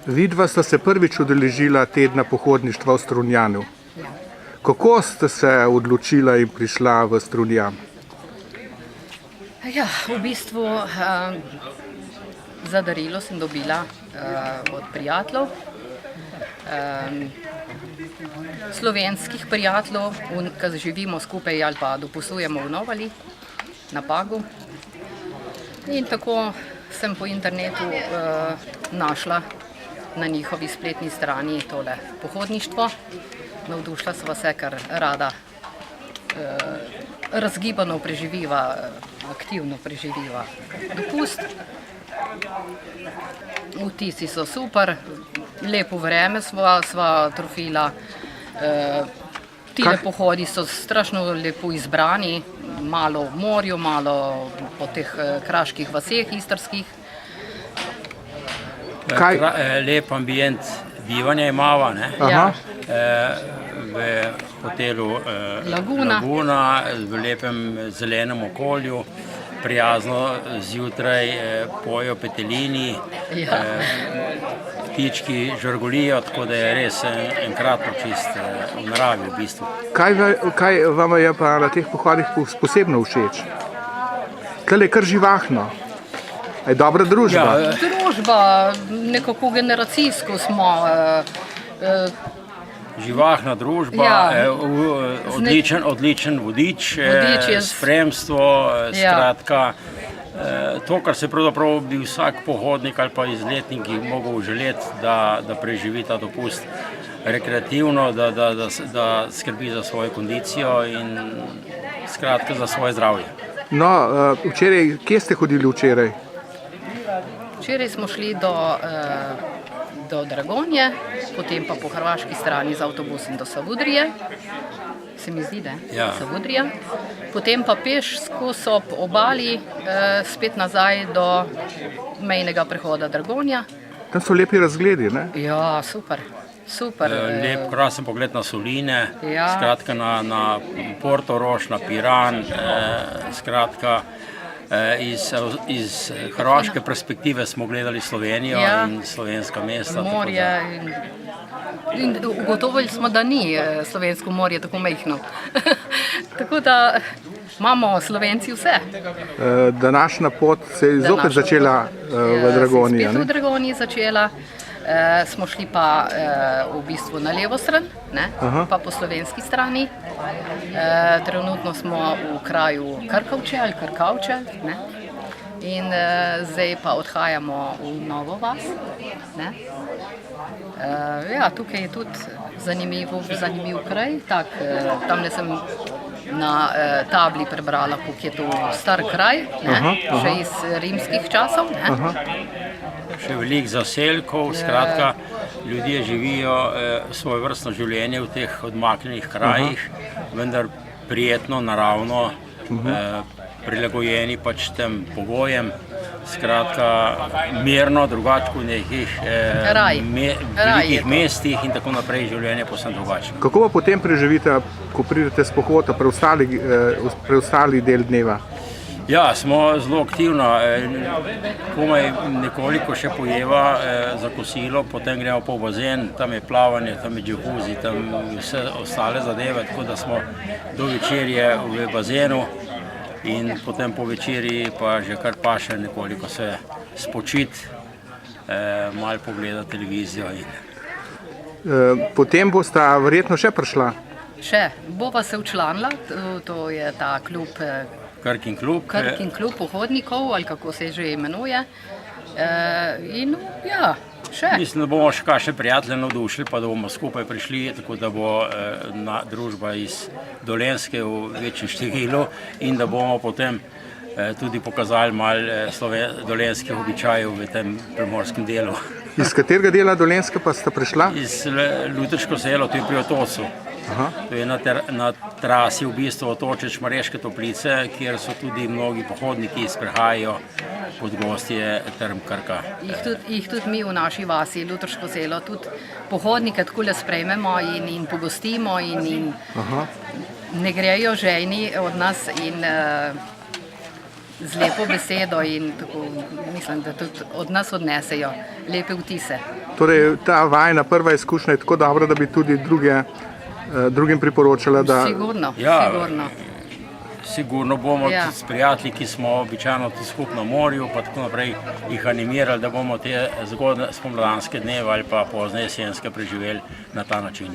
Vidva sta se prvič udeležila tedna pohodništva v Strunjanu. Ja. Kako ste se odločila in prišla v Strunjan? Ja, v bistvu za darilo sem dobila od prijateljev, slovenskih prijateljev, ki živimo skupaj ali pa dopustujemo v Novali, na Pagu. In tako sem po internetu našla na njihovi spletni strani tole pohodništvo. Navdušila sva se, ker rada razgibano preživiva, aktivno preživiva dopust. Vtisi so super, lepo vreme sva trofila. Tile pohodi so strašno lepo izbrani, malo v morju, malo po teh kraških vaseh istrskih. Lep ambient bivanja imava, ne? Ja. V hotelu Laguna. Laguna, v lepem zelenem okolju, prijazno zjutraj pojejo petelini, Ja. ptički žvrgolijo, tako da je res enkratno čist v naravi v bistvu. Kaj vam je pa na teh pohodih posebno všeč? Tole je kar živahno. Je dobra družba? Ja, Družba, nekako generacijsko smo. živahna družba, Ja. odličen vodič, Vodič je spremstvo, Ja. skratka, to, kar se pravzaprav bi vsak pohodnik ali pa izletnik mogel želeti, da preživi ta dopust rekreativno, da skrbi za svojo kondicijo in skratka za svoje zdravje. No, kje ste hodili včeraj? Včeraj smo šli do Dragonje, potem pa po hrvaški strani z avtobusom do Savudrije, se mi zdi, da je Ja. Savudrija. Potem pa peš skozi ob obali, spet nazaj do mejnega prehoda Dragonja. Tam so lepi razgledi, ne? Ja, super, super. Lep, krasen pogled na soline, Ja. skratka na Portorož, na Piran, skratka iz hrvaške perspektive smo gledali Slovenijo Ja. in slovenska mesta. Morje in ugotovili smo, da ni slovensko morje tako majhno. Tako da imamo Slovenci vse. Današnja pot se je zopet Današnja začela v Dragonji. Spet v Dragonji začela. Smo šli pa v bistvu na levo stran, ne? Pa po slovenski strani. Trenutno smo v kraju Krkovče ali Krkavče, ne? In zdaj pa odhajamo v Novo vas. Ne? Ja, tukaj je tudi zanimiv kraj. Tam sem na tabli prebrala, koliko je to star kraj, ne? Še iz rimskih časov. Ne? Še veliko zaselkov, skratka, ljudje živijo svojevrstno življenje v teh odmaknjenih krajih, vendar prijetno, naravno, prilagojeni pač tem pogojem, skratka, mirno, drugače kot v nekih velikih mestih in tako naprej, življenje povsem drugačno. Kako pa potem preživite, ko pridete s pohoda, preostali del dneva? Ja, smo zelo aktivno, komaj nekoliko še pojeva za kosilo, potem gremo po bazen, tam je plavanje, tam je džakuzi, tam vse ostale zadeve, tako da smo do večerje v bazenu in potem po večerji pa že kar paše nekoliko se spočiti, malo pogleda televizijo. Potem bosta verjetno še prišla? Še, bova se včlanila, to je ta klub Krkin klub pohodnikov, ali kako se že imenuje. In ja, še. Mislim, da bomo še kakšne prijatelje navdušili, pa da bomo skupaj prišli, tako da bo družba iz Dolenjske v večjem številu in da bomo potem tudi pokazali malo dolenjskih običajev v tem primorskem delu. Iz katerega dela Dolenjske pa sta prišla? Iz Lutrško selo, to je pri Otocu. To je na trasi v bistvu Otočeč-Mareške Toplice, kjer so tudi mnogi pohodniki sprehajajo pod gostje Term Krka. Jih tudi mi v naši vasi, Lutrško selo, tudi pohodnike takole sprejmemo in pogostimo in ne grejo žejni od nas in z lepo besedo in tako mislim, da tudi od nas odnesejo lepe vtise. Torej, ta vajna prva izkušnja je tako dobra, da bi tudi drugim priporočala, da... Sigurno, Ja. sigurno. Sigurno bomo Ja. tudi s prijatelji, ki smo običajno tudi skupaj na morju, pa tako naprej, jih animirali, da bomo te zgodne spomladanske dneve ali pa pozne jesenske preživeli na ta način.